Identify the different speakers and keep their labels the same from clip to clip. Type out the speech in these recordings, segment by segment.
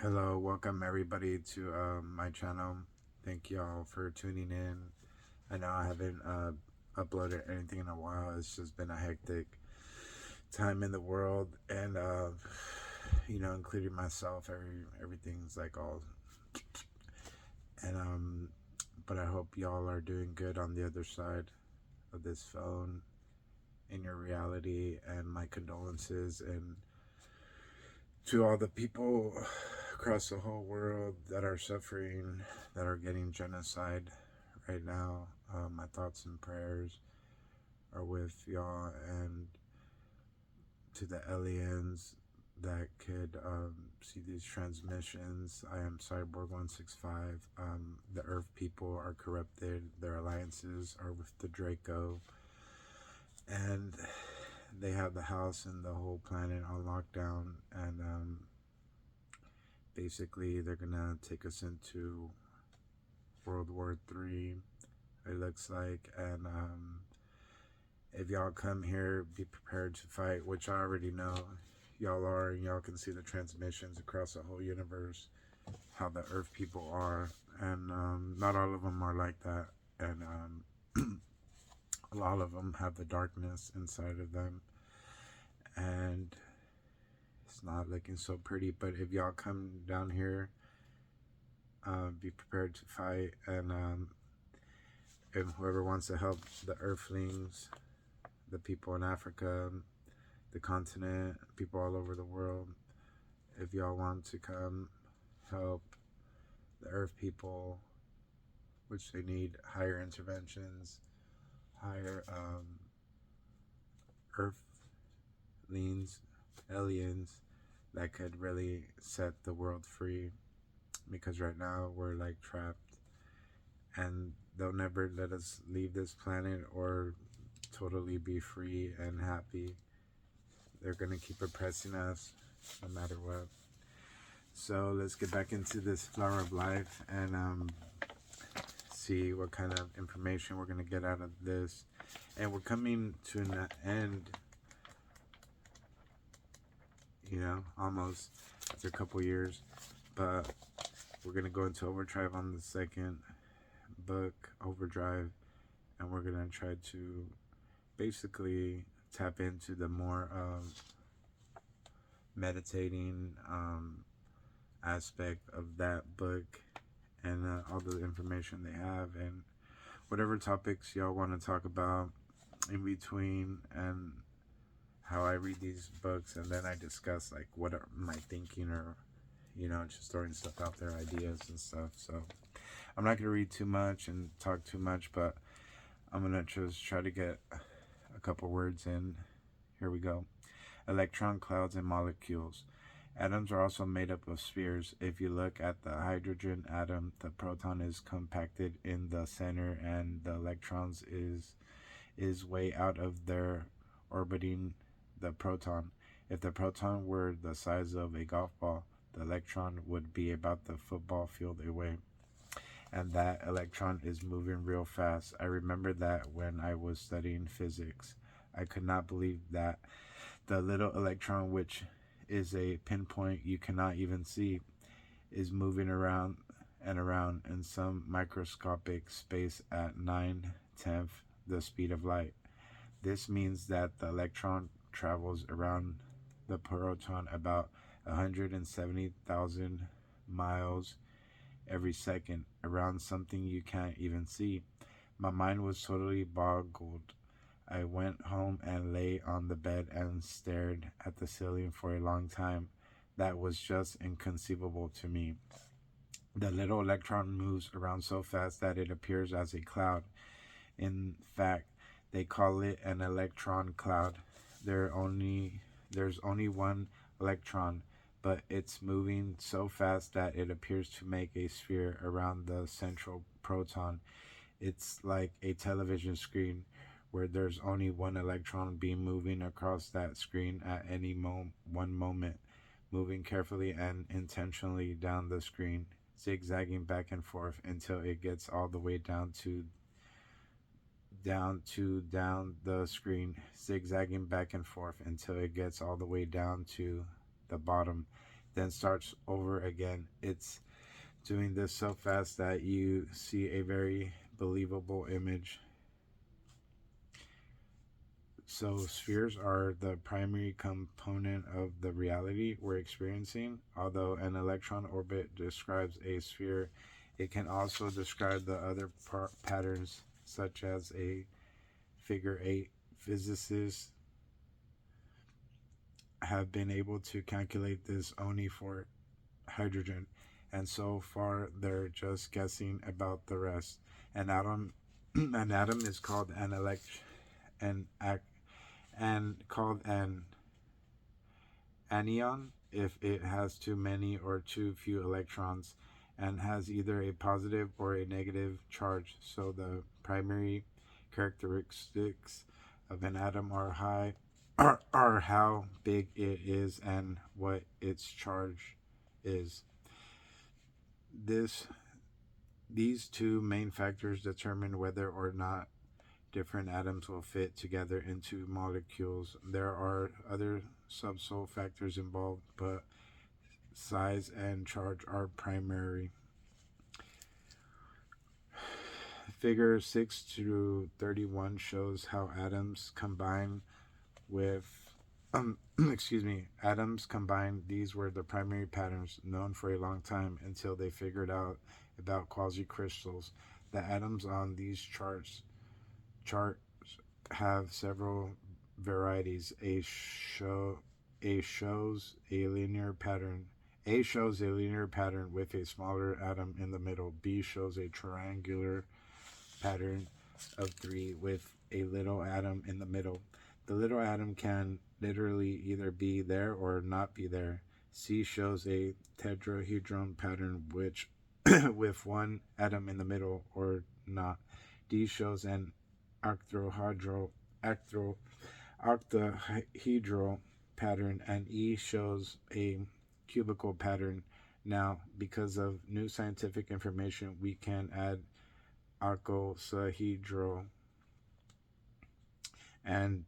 Speaker 1: Hello, welcome everybody to my channel. Thank y'all for tuning in. I know I haven't uploaded anything in a while. It's just been a hectic time in the world, and including myself. Everything's like all, and but I hope y'all are doing good on the other side of this phone in your reality. And my condolences and to all the people across the whole world that are suffering, that are getting genocide right now. My thoughts and prayers are with y'all, and to the aliens that could see these transmissions. I am Cyborg 165. The Earth people are corrupted. Their alliances are with the Draco, and they have the house and the whole planet on lockdown. And basically, they're gonna take us into World War III, it looks like. And if y'all come here, be prepared to fight, which I already know y'all are, and y'all can see the transmissions across the whole universe, how the Earth people are. And not all of them are like that. And a lot of them have the darkness inside of them. And it's not looking so pretty. But if y'all come down here, be prepared to fight. And whoever wants to help the Earthlings, the people in Africa, the continent, people all over the world, if y'all want to come help the Earth people, which they need higher interventions, higher Earthlings, aliens that could really set the world free, because right now we're like trapped, and they'll never let us leave this planet or totally be free and happy. They're gonna keep oppressing us no matter what. So let's get back into this flower of life and see what kind of information we're gonna get out of this. And we're coming to an end, almost, after a couple years. But we're gonna go into overdrive on the second book, Overdrive, and we're gonna try to basically tap into the more meditating aspect of that book, and all the information they have, and whatever topics y'all want to talk about in between, and how I read these books, and then I discuss like what are my thinking, or just throwing stuff out there, ideas and stuff. So I'm not gonna read too much and talk too much, but I'm gonna just try to get a couple words in. Here we go. Electron clouds and molecules. Atoms are also made up of spheres. If you look at the hydrogen atom, the proton is compacted in the center, and the electrons is way out of there, orbiting the proton. If the proton were the size of a golf ball, the electron would be about the football field away. And that electron is moving real fast. I remember that when I was studying physics. I could not believe that the little electron, which is a pinpoint you cannot even see, is moving around and around in some microscopic space at 9/10 the speed of light. This means that the electron travels around the proton about 170,000 miles every second, around something you can't even see. My mind was totally boggled. I went home and lay on the bed and stared at the ceiling for a long time. That was just inconceivable to me. The little electron moves around so fast that it appears as a cloud. In fact, they call it an electron cloud. There's only one electron, but it's moving so fast that it appears to make a sphere around the central proton. It's like a television screen where there's only one electron beam moving across that screen at any one moment, moving carefully and intentionally down the screen, zigzagging back and forth until it gets all the way down the screen, zigzagging back and forth until it gets all the way down to the bottom. then starts over again. It's doing this so fast that you see a very believable image. So, spheres are the primary component of the reality we're experiencing. Although an electron orbit describes a sphere, it can also describe the other patterns, such as a figure 8. Physicists have been able to calculate this only for hydrogen, and so far they're just guessing about the rest. An atom, an atom is called an and called an anion if it has too many or too few electrons and has either a positive or a negative charge. So the primary characteristics of an atom are how big it is and what its charge is. This These two main factors determine whether or not different atoms will fit together into molecules. There are other subsole factors involved, but size and charge are primary. Figure 6 to 31 shows how atoms combine with atoms combined. These were the primary patterns known for a long time until they figured out about quasicrystals. The atoms on these charts have several varieties. A shows a linear pattern. A shows a linear pattern with a smaller atom in the middle. B shows a triangular pattern of 3 with a little atom in the middle. The little atom can literally either be there or not be there. C shows a tetrahedron pattern which with one atom in the middle or not. D shows an octahedral pattern, and E shows a cubical pattern. Now, because of new scientific information, we can add icosahedral and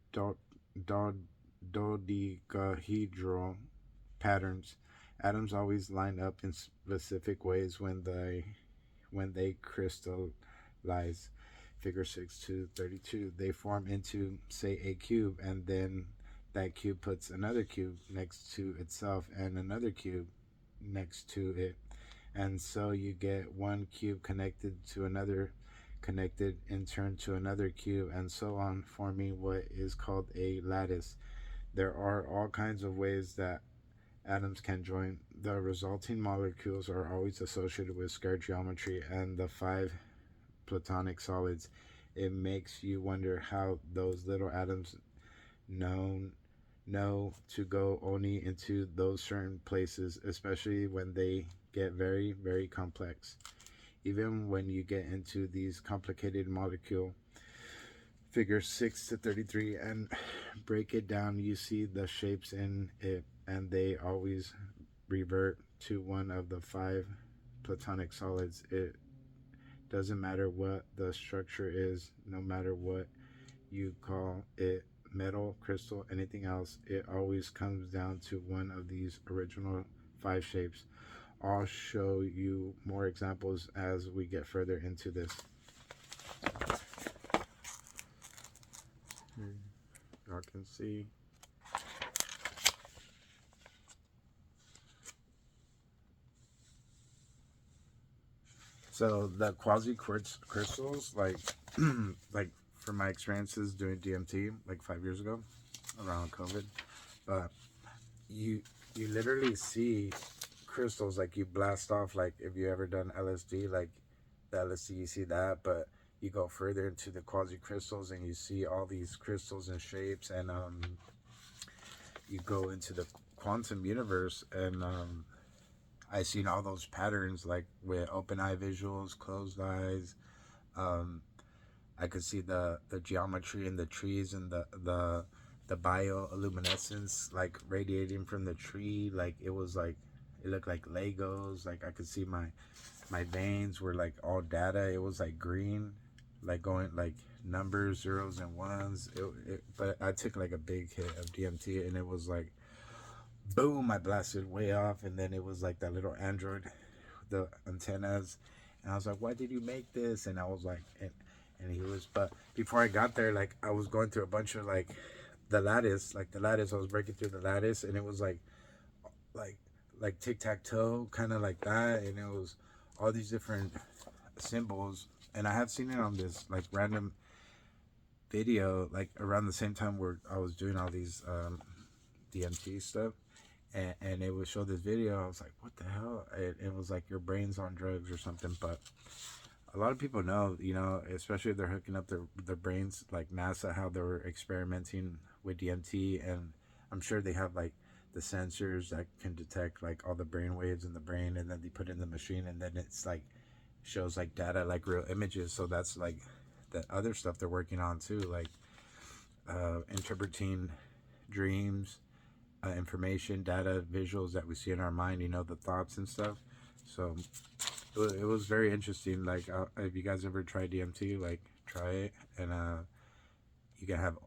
Speaker 1: dodecahedral patterns. Atoms always line up in specific ways when they crystallize. Figure 6 to 32. They form into, say, a cube, and then that cube puts another cube next to itself and another cube next to it. And so you get one cube connected to another, connected in turn to another cube, and so on, forming what is called a lattice. There are all kinds of ways that atoms can join. The resulting molecules are always associated with square geometry and the 5 Platonic solids. It makes you wonder how those little atoms know to go only into those certain places, especially when they get very, very complex. Even when you get into these complicated molecule, figure 6 to 33, and break it down, you see the shapes in it, and they always revert to one of the 5 Platonic solids. It doesn't matter what the structure is, no matter what you call it, metal, crystal, anything else, it always comes down to one of these original 5 shapes. I'll show you more examples as we get further into this. Y'all can see. So the crystals, like like from my experiences doing DMT like 5 years ago around COVID, but you literally see crystals, like you blast off, like if you ever done LSD, like the LSD, you see that, but you go further into the quasi crystals and you see all these crystals and shapes, and you go into the quantum universe, and I seen all those patterns, like with open eye visuals, closed eyes. I could see the geometry in the trees and the bioluminescence, like radiating from the tree. Like it was like, it looked like Legos. Like I could see my veins were like all data. It was like green, like going like numbers, zeros and ones. But I took like a big hit of DMT, and it was like boom, I blasted way off, and then it was like that little android, the antennas, and I was like, why did you make this? And I was like, and he was, but before I got there, like I was going through a bunch of like the lattice, I was breaking through the lattice, and it was like like tic tac toe, kind of like that, and it was all these different symbols, and I had seen it on this like random video, like around the same time where I was doing all these DMT stuff, and it would show this video. I was like, what the hell? It was like your brain's on drugs or something. But a lot of people know, you know, especially if they're hooking up their brains, like NASA, how they were experimenting with DMT, and I'm sure they have like the sensors that can detect like all the brain waves in the brain, and then they put it in the machine, and then it's like shows like data, like real images. So that's like the other stuff they're working on too, like interpreting dreams, information, data, visuals that we see in our mind, you know, the thoughts and stuff. So it was very interesting. Like, if you guys ever try DMT, like, try it. And you can have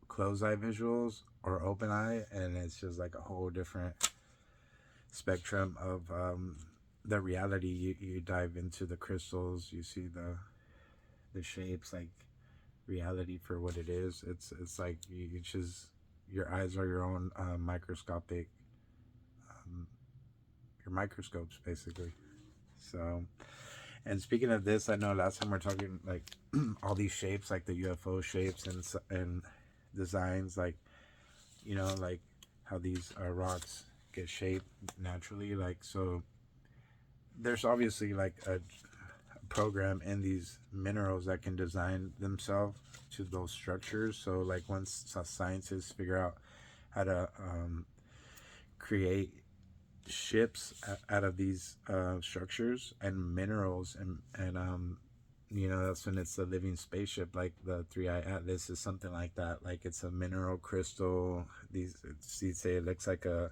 Speaker 1: closed eye visuals or open eye, and it's just like a whole different spectrum of the reality. You dive into the crystals, you see the shapes, like reality for what it is. It's like you just, your eyes are your own microscopic, um, your microscopes basically. So, and speaking of this, I know last time we are talking like all these shapes, like the UFO shapes and designs, like, you know, like how these rocks get shaped naturally. Like, so there's obviously like a program in these minerals that can design themselves to those structures. So like once scientists figure out how to create ships out of these structures and minerals, and you know, that's when it's a living spaceship. Like the Three Eye Atlas is something like that. Like it's a mineral crystal. These, you'd say it looks like a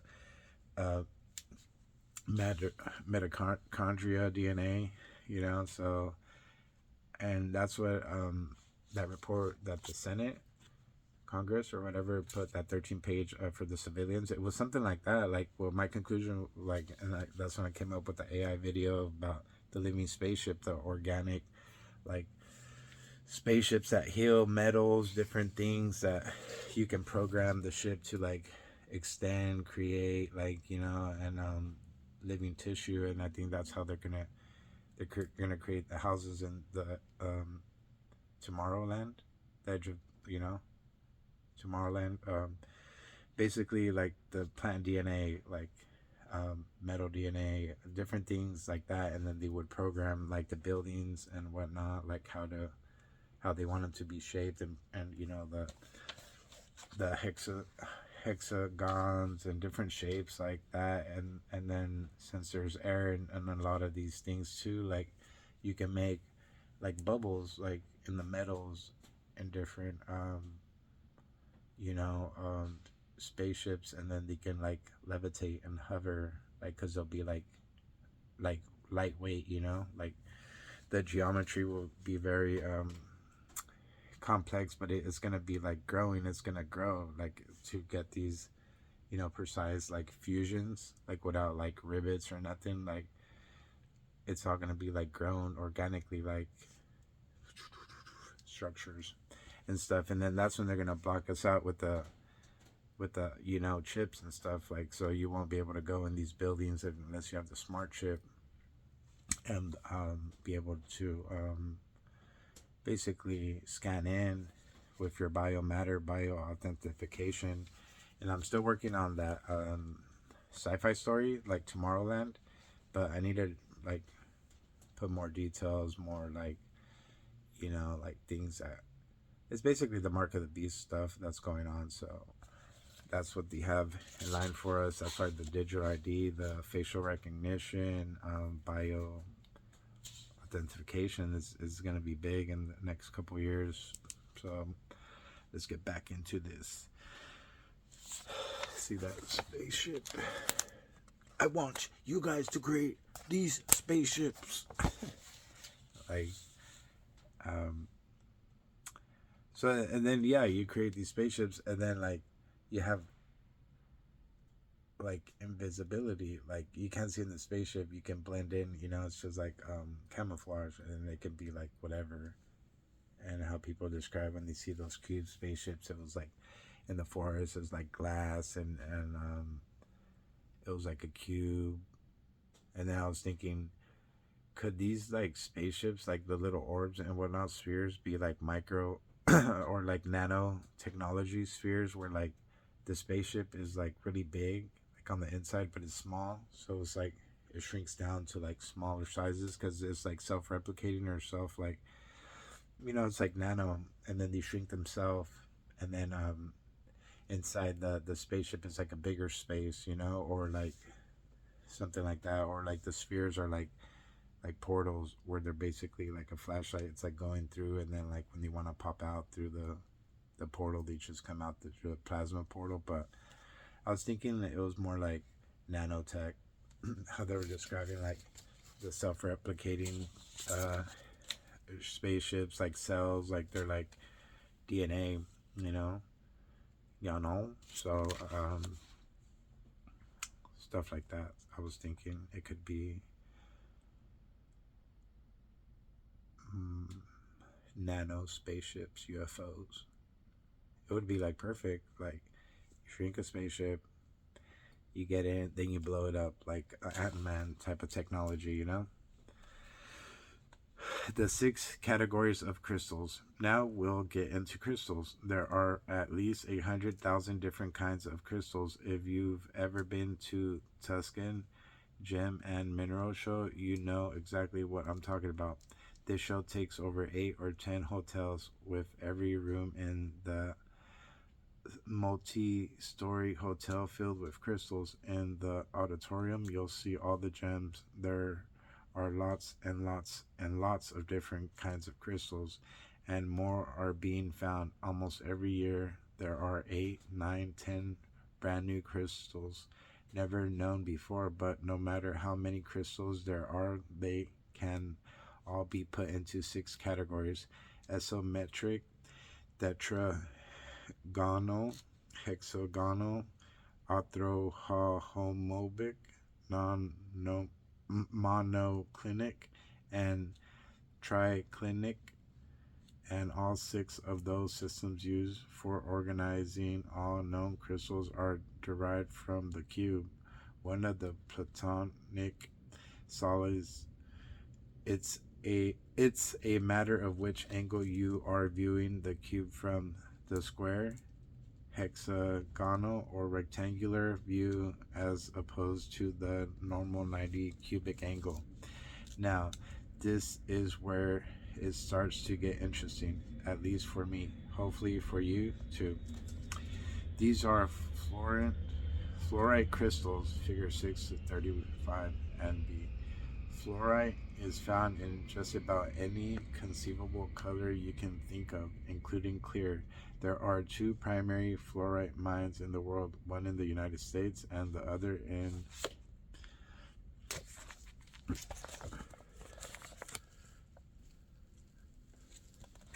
Speaker 1: mitochondria DNA, you know. So, and that's what that report that the Senate, Congress or whatever put, that 13-page for the civilians, it was something like that. Like, well, my conclusion, like, and that's when I came up with the AI video about the living spaceship, the organic, like, spaceships that heal metals, different things that you can program the ship to like extend, create, like, you know, and living tissue. And I think that's how they're gonna create the houses in the Tomorrowland, the edge of, you know, Tomorrowland. Basically, like the plant DNA, like metal DNA, different things like that, and then they would program like the buildings and whatnot, like how they want them to be shaped, and you know, the hexagons and different shapes like that, and then since there's air and a lot of these things too, like you can make like bubbles like in the metals and different you know, spaceships, and then they can like levitate and hover, like, because they'll be like lightweight, you know, like the geometry will be very complex, but it's gonna be like growing. It's gonna grow like to get these, you know, precise like fusions, like without like rivets or nothing. Like it's all gonna be like grown organically, like structures and stuff. And then that's when they're gonna block us out with the you know, chips and stuff, like, so you won't be able to go in these buildings unless you have the smart chip, and be able to basically scan in with your bio authentication. And I'm still working on that sci-fi story, like Tomorrowland, but I need to like put more details, more like, you know, like things that, it's basically the mark of the beast stuff that's going on. So that's what they have in line for us. That's why the digital ID, the facial recognition, bio authentication is going to be big in the next couple years. So let's get back into this. See that spaceship? I want you guys to create these spaceships. Like, so, and then, yeah, you create these spaceships, and then, like, you have like invisibility. Like you can't see in the spaceship, you can blend in. It's just like camouflage, and it can be like whatever. And how people describe when they see those cube spaceships, it was like in the forest, it was like glass, and it was like a cube. And then I was thinking, could these like spaceships, like the little orbs and whatnot, spheres, be like micro or like nanotechnology spheres, where like the spaceship is like really big, like on the inside, but it's small. So it's like it shrinks down to like smaller sizes because it's like self-replicating or self like, it's like nano, and then they shrink themselves, and then inside the spaceship is like a bigger space, or like something like that, or like the spheres are like portals where they're basically like a flashlight. It's like going through, and then like when they want to pop out through the portal, they just come out through the plasma portal. But I was thinking that it was more like nanotech, how they were describing like the self-replicating spaceships, like cells, like they're like DNA, you know, So stuff like that. I was thinking it could be nano spaceships, UFOs. It would be like perfect. Like you shrink a spaceship, you get in, then you blow it up, like Ant-Man type of technology, The 6 categories of crystals. Now we'll get into crystals. There are at least 100,000 different kinds of crystals. If you've ever been to Tuscan Gem and Mineral Show, you know exactly what I'm talking about. This show takes over 8 or 10 hotels, with every room in the multi-story hotel filled with crystals. In the auditorium, you'll see all the gems. There are lots and lots and lots of different kinds of crystals, and more are being found almost every year. There are 8, 9, 10 brand new crystals never known before. But no matter how many crystals there are, they can all be put into 6 categories: isometric, tetragonal, hexagonal, orthohomorphic, non monoclinic, and triclinic. And all 6 of those systems used for organizing all known crystals are derived from the cube, one of the Platonic solids. It's a matter of which angle you are viewing the cube from: the square, hexagonal, or rectangular view, as opposed to the normal 90 cubic angle. Now, this is where it starts to get interesting, at least for me, hopefully for you too. These are fluorite crystals, figure 6 to 35 NB. Fluorite is found in just about any conceivable color you can think of, including clear. There are 2 primary fluorite mines in the world, one in the United States and the other in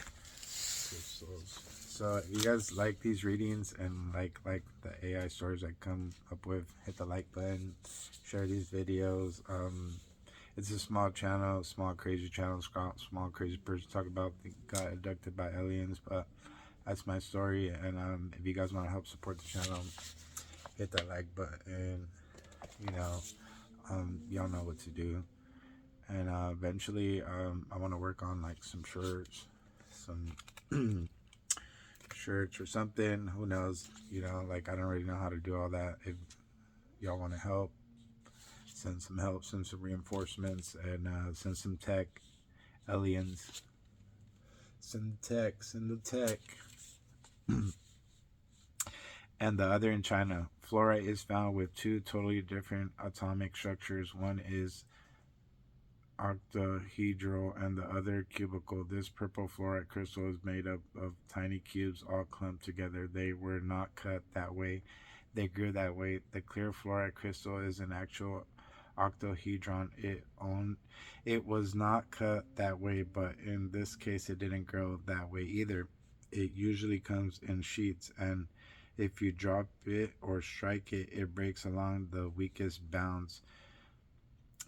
Speaker 1: crystals. So if you guys like these readings and like the AI stories I come up with, hit the like button, share these videos. It's a small channel, small crazy channel, small crazy person talking about got abducted by aliens, but that's my story. And if you guys want to help support the channel, hit that like button, and y'all know what to do. And eventually, I want to work on like some shirts, some shirts or something. Who knows? Like I don't really know how to do all that. If y'all want to help, send some help, send some reinforcements, and send some tech. Aliens, send the tech. And the other in China. Fluorite is found with 2 totally different atomic structures. One is octahedral and the other cubical. This purple fluorite crystal is made up of tiny cubes all clumped together. They were not cut that way. They grew that way. The clear fluorite crystal is an actual octahedron. It was not cut that way, but in this case it didn't grow that way either. It usually comes in sheets, and If you drop it or strike it, it breaks along the weakest bounds,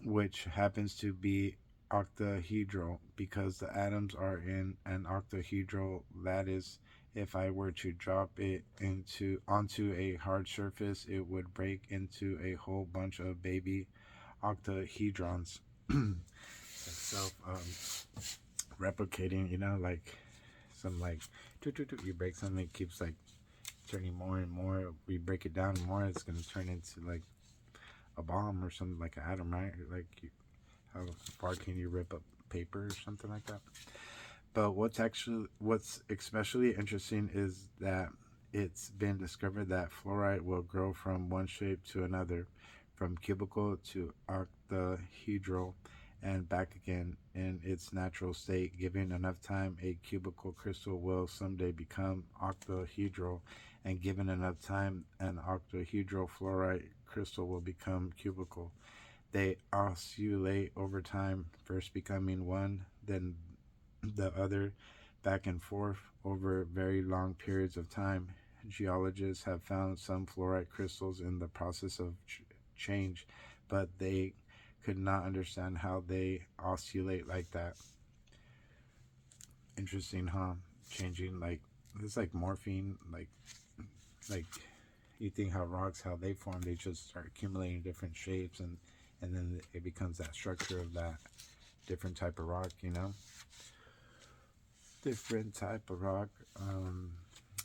Speaker 1: which happens to be octahedral because the atoms are in an octahedral lattice. If I were to drop it into onto a hard surface, it would break into a whole bunch of baby octahedrons. Self replicating, like some like you break something, it keeps like turning more and more. We break it down more, it's gonna turn into like a bomb or something, like an atom, right? Like how far can you rip up paper or something like that? But what's especially interesting is that it's been discovered that fluoride will grow from one shape to another, from cubical to octahedral and back again in its natural state. Given enough time, a cubical crystal will someday become octahedral, and given enough time, an octahedral fluoride crystal will become cubical. They oscillate over time, first becoming one, then the other, back and forth over very long periods of time. Geologists have found some fluorite crystals in the process of change, but they could not understand how they oscillate like that. Interesting, huh? Changing, like, it's like morphine, like you think how rocks, how they form, they just start accumulating different shapes, and then it becomes that structure of that different type of rock, different type of rock.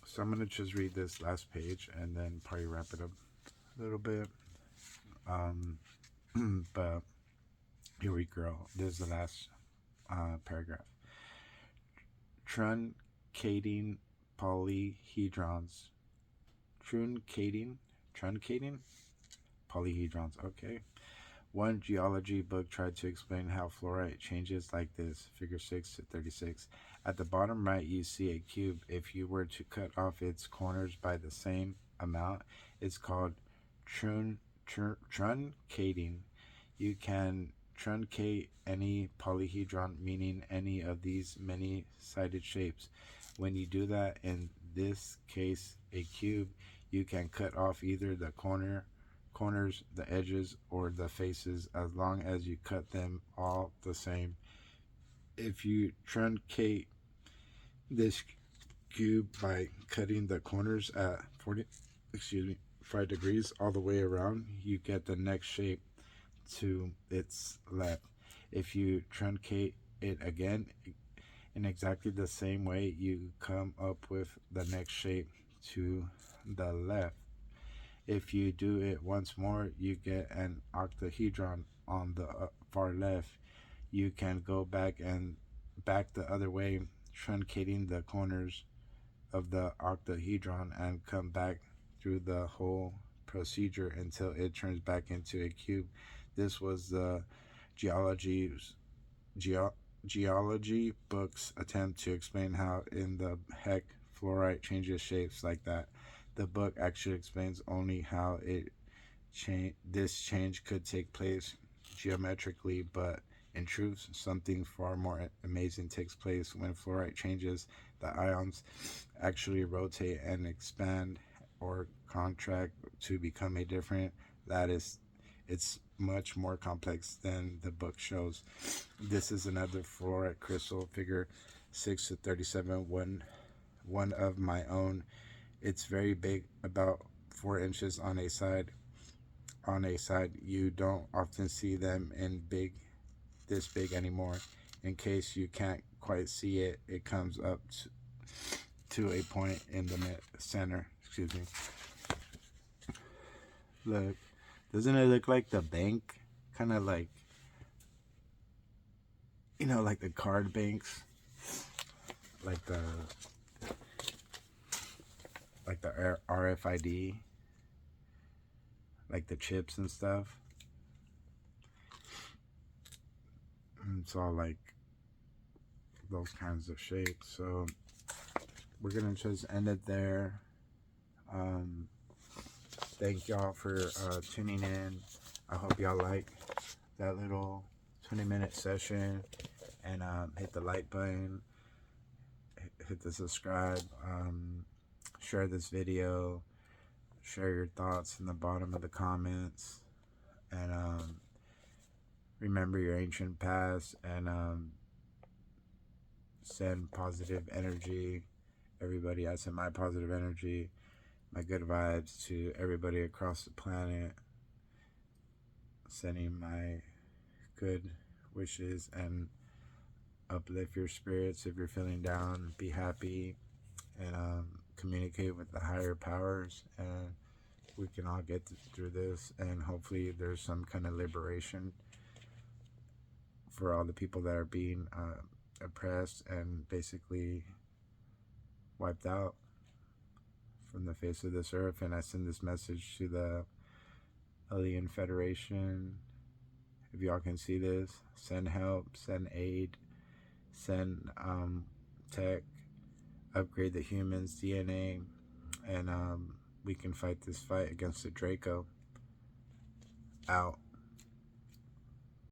Speaker 1: So I'm gonna just read this last page and then probably wrap it up a little bit. But here we go. This is the last paragraph. Truncating polyhedrons. Truncating polyhedrons. Okay. One geology book tried to explain how fluorite changes like this, figure 6 to 36. At the bottom right, you see a cube. If you were to cut off its corners by the same amount, it's called truncating. You can truncate any polyhedron, meaning any of these many-sided shapes. When you do that, in this case a cube, you can cut off either the corners, the edges, or the faces, as long as you cut them all the same. If you truncate this cube by cutting the corners at 5 degrees all the way around, you get the next shape to its left. If you truncate it again in exactly the same way, you come up with the next shape to the left. If you do it once more, you get an octahedron on the far left. You can go back the other way, truncating the corners of the octahedron, and come back through the whole procedure until it turns back into a cube. This was the geology book's attempt to explain how in the heck fluorite changes shapes like that. The book actually explains only how this change could take place geometrically, but in truth, something far more amazing takes place when fluorite changes. The ions actually rotate and expand or contract to become a different lattice. It's much more complex than the book shows. This is another fluorite crystal, figure 6 to 37, one of my own. It's very big, about 4 inches on a side. You don't often see them in this big anymore. In case you can't quite see it, it comes up to a point in the center. Excuse me. Look, doesn't it look like the bank? Kind of like, like the card banks, like the RFID, like the chips and stuff. It's all like those kinds of shapes. So we're gonna just end it there. Thank y'all for tuning in. I hope y'all like that little 20-minute session, and hit the like button, hit the subscribe, share this video, share your thoughts in the bottom of the comments. And remember your ancient past, and send positive energy. Everybody, I send my positive energy, my good vibes to everybody across the planet. Sending my good wishes, and uplift your spirits. If you're feeling down, be happy, and communicate with the higher powers, and we can all get through this, and hopefully there's some kind of liberation for all the people that are being oppressed and basically wiped out from the face of this earth. And I send this message to the Alien Federation. If y'all can see this, send help, send aid, send tech, upgrade the humans' DNA, and we can fight this fight against the Draco. Out.